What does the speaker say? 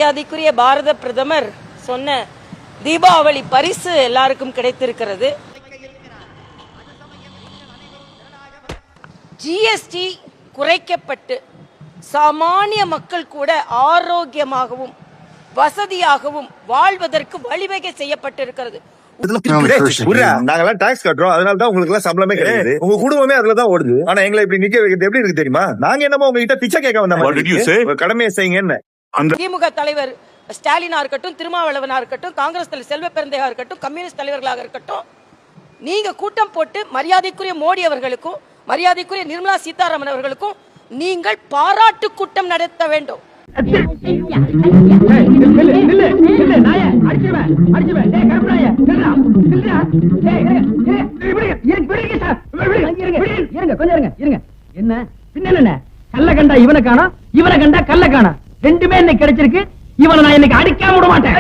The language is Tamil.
மரியாதைக்குரிய பாரத பிரதமர் சொன்ன தீபாவளி பரிசு எல்லாருக்கும் கிடைத்திருக்கிறது. ஜிஎஸ்டி குறைக்கப்பட்டு சாமானிய மக்கள் கூட ஆரோக்கியமாகவும் வசதியாகவும் வாழ்வதற்கு வழிவகை செய்யப்பட்டிருக்கிறது. நாங்கெல்லாம் டாக்ஸ் கட்டுறோம், அதனாலதான் உங்களுக்கு எல்லாம் சம்பளமே கிடையாது. உங்க குடும்பமே அதுலதான் ஓடுது. ஆனா எங்களை இப்படி நிக்க வைக்கிறது எப்படி இருக்கு தெரியுமா? நாங்க என்னமோ உங்ககிட்ட பிச்சை கேட்க வந்தோம். கடமையை செய்யுங்க. திமுக தலைவர் ஸ்டாலினா இருக்கட்டும், திருமாவளவனா இருக்கட்டும், காங்கிரஸ் தலைவர் செல்வ பெருந்தையா இருக்கட்டும், கம்யூனிஸ்ட் தலைவர்களாக இருக்கட்டும், நீங்க கூட்டம் போட்டு மரியாதைக்குரிய மோடி அவர்களுக்கும் மரியாதைக்குரிய நிர்மலா சீதாராமன் அவர்களுக்கும் நீங்கள் பாராட்டு கூட்டம் நடத்த வேண்டும். என்ன கல்ல கண்டா இவனை காணோம், இவனை கண்டா கல்ல காணோம், ரெண்டுமே இன்னைக்கு கிடைச்சிருக்கு. இவனை நான் இன்னைக்கு அடிக்காம விட மாட்டேன்.